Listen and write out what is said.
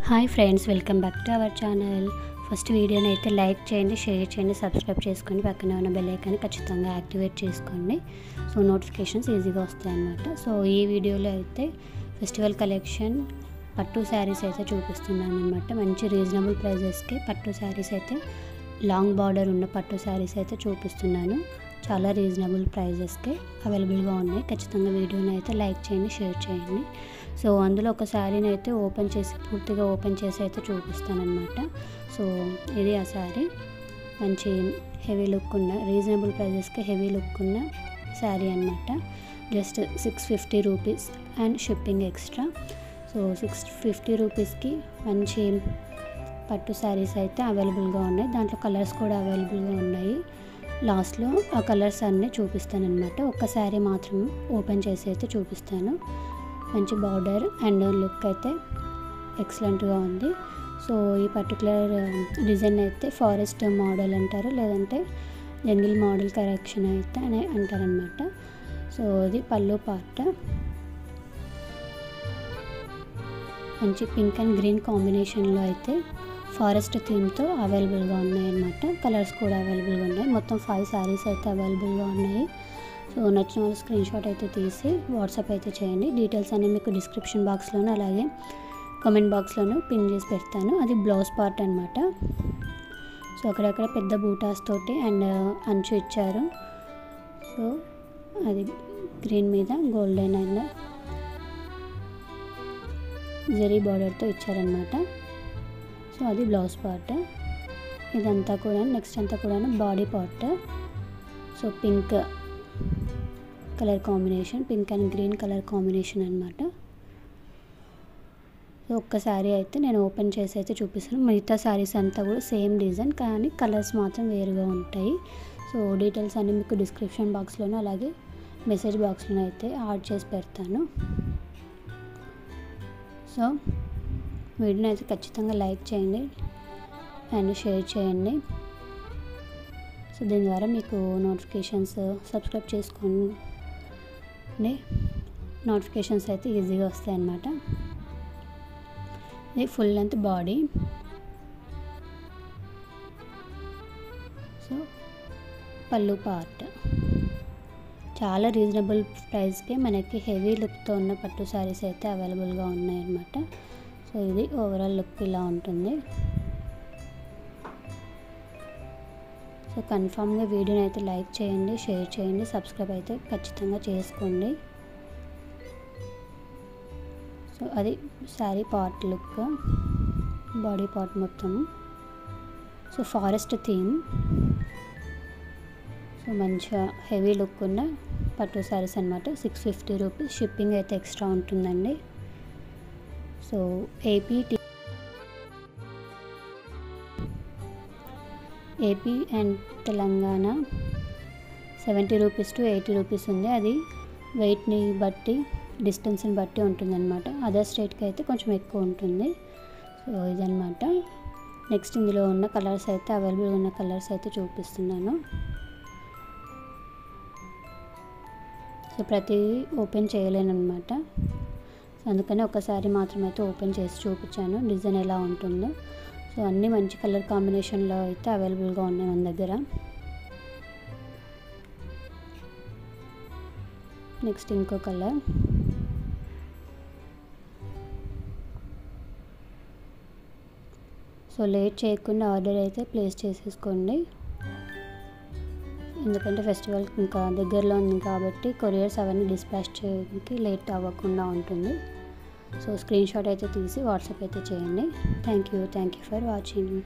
Hi friends, welcome back to our channel. First వీడియోని అయితే like చేయండి, షేర్ చేయండి, సబ్స్క్రైబ్ చేసుకోండి. పక్కనే ఉన్న బెల్ ఐకాన్ని ఖచ్చితంగా యాక్టివేట్ చేసుకోండి. సో నోటిఫికేషన్స్ ఈజీగా వస్తాయన్నమాట. సో ఈ వీడియోలో అయితే ఫెస్టివల్ కలెక్షన్ పట్టు శారీస్ అయితే చూపిస్తున్నాను అనమాట. మంచి రీజనబుల్ ప్రైజెస్కి పట్టు శారీస్ అయితే, లాంగ్ బార్డర్ ఉన్న పట్టు శారీస్ అయితే చూపిస్తున్నాను. చాలా రీజనబుల్ ప్రైజెస్కి అవైలబుల్గా ఉన్నాయి. ఖచ్చితంగా వీడియోని అయితే లైక్ చేయండి, షేర్ చేయండి. సో అందులో ఒక శారీని అయితే పూర్తిగా ఓపెన్ చేసి అయితే చూపిస్తాను అనమాట. సో ఇది ఆ శారీ. మంచి హెవీ లుక్ ఉన్న, రీజనబుల్ ప్రైజెస్కి హెవీ లుక్ ఉన్న శారీ అనమాట. Just 650 rupees and shipping extra. So 650 రూపీస్కి మంచి పట్టు శారీస్ అయితే అవైలబుల్గా ఉన్నాయి. దాంట్లో కలర్స్ కూడా అవైలబుల్గా ఉన్నాయి. లాస్ట్లో ఆ కలర్స్ అన్నీ చూపిస్తాను అనమాట. ఒక్క శారీ మాత్రం ఓపెన్ చేసి అయితే చూపిస్తాను. మంచి బార్డర్ అండ్ లుక్ అయితే ఎక్సలెంట్గా ఉంది. సో ఈ పర్టికులర్ డిజైన్ అయితే ఫారెస్ట్ మోడల్ అంటారు, లేదంటే జంగిల్ మోడల్ కరెక్షన్ అయితే అని అంటారనమాట. సో ఇది పళ్ళు పార్ట్. మంచి పింక్ అండ్ గ్రీన్ కాంబినేషన్లో అయితే ఫారెస్ట్ థీమ్తో అవైలబుల్గా ఉన్నాయన్నమాట. కలర్స్ కూడా అవైలబుల్గా ఉన్నాయి. మొత్తం 5 శారీస్ అయితే అవైలబుల్గా ఉన్నాయి. సో నచ్చిన వాళ్ళు స్క్రీన్ షాట్ అయితే తీసి వాట్సాప్ అయితే చేయండి. డీటెయిల్స్ అన్నీ మీకు డిస్క్రిప్షన్ బాక్స్లోనూ అలాగే కామెంట్ బాక్స్లోనూ పిన్ చేసి పెడతాను. అది బ్లౌజ్ పార్ట్ అనమాట. సో అక్కడక్కడ పెద్ద బూటాస్ తోటి అండ్ అంచు ఇచ్చారు. సో అది గ్రీన్ మీద గోల్డెన్ అండ్ జరీ బార్డర్తో ఇచ్చారనమాట. సో అది బ్లౌజ్ పార్ట్. ఇదంతా కూడా నెక్స్ట్ అంతా కూడా body part. So pink colour combination, pink and green colour combination అనమాట. సో ఒక్క శారీ అయితే నేను ఓపెన్ చేసి అయితే చూపిస్తాను. మిగతా శారీస్ అంతా కూడా సేమ్ డిజైన్, కానీ కలర్స్ మాత్రం వేరుగా ఉంటాయి. సో డీటెయిల్స్ అన్నీ మీకు డిస్క్రిప్షన్ బాక్స్లోనూ అలాగే మెసేజ్ బాక్స్లోనూ అయితే యాడ్ చేసి పెడతాను. సో వీడియోని అయితే ఖచ్చితంగా లైక్ చేయండి అండ్ షేర్ చేయండి. సో దీని ద్వారా మీకు నోటిఫికేషన్స్ సబ్స్క్రైబ్ చేసుకోండి. నోటిఫికేషన్స్ అయితే ఈజీగా వస్తాయి అన్నమాట. ఇది ఫుల్ లెంత్ బాడీ. సో పళ్ళు పార్ట్. చాలా రీజనబుల్ ప్రైస్కి మనకి హెవీ లుక్తో ఉన్న పట్టు శారీస్ అయితే అవైలబుల్గా ఉన్నాయన్నమాట. సో ఇది ఓవరాల్ లుక్ ఇలా ఉంటుంది. సో కన్ఫామ్గా వీడియోని అయితే లైక్ చేయండి, షేర్ చేయండి, సబ్స్క్రైబ్ అయితే ఖచ్చితంగా చేసుకోండి. సో అది sari part look, body part మొత్తం. So forest theme. సో మంచిగా హెవీ లుక్ ఉన్న పట్టు శారీస్ అనమాట. 650 రూపీస్, షిప్పింగ్ అయితే ఎక్స్ట్రా ఉంటుందండి. So AP and Telangana 70 rupees to 80 rupees ఉంది. అది వెయిట్ని బట్టి, డిస్టెన్స్ని బట్టి ఉంటుందన్నమాట. అదర్ స్టేట్కి అయితే కొంచెం ఎక్కువ ఉంటుంది. సో ఇదన్నమాట. నెక్స్ట్ ఇందులో ఉన్న కలర్స్ అయితే, అవైలబుల్గా ఉన్న కలర్స్ అయితే చూపిస్తున్నాను. సో ప్రతిదీ ఓపెన్ చేయలేను అనమాట. అందుకని ఒకసారి మాత్రమైతే ఓపెన్ చేసి చూపించాను డిజైన్ ఎలా ఉంటుందో. సో అన్నీ మంచి కలర్ కాంబినేషన్లో అయితే అవైలబుల్గా ఉన్నాయి మన దగ్గర. నెక్స్ట్ ఇంకో కలర్. సో లేట్ చేయకుండా ఆర్డర్ అయితే ప్లేస్ చేసేసుకోండి. ఎందుకంటే ఫెస్టివల్ ఇంకా దగ్గరలో ఉంది కాబట్టి కొరియర్స్ అవన్నీ డిస్పాచ్ చేయడానికి లేట్ అవ్వకుండా ఉంటుంది. సో స్క్రీన్ షాట్ అయితే తీసి వాట్సాప్ అయితే చేయండి. Thank you for watching.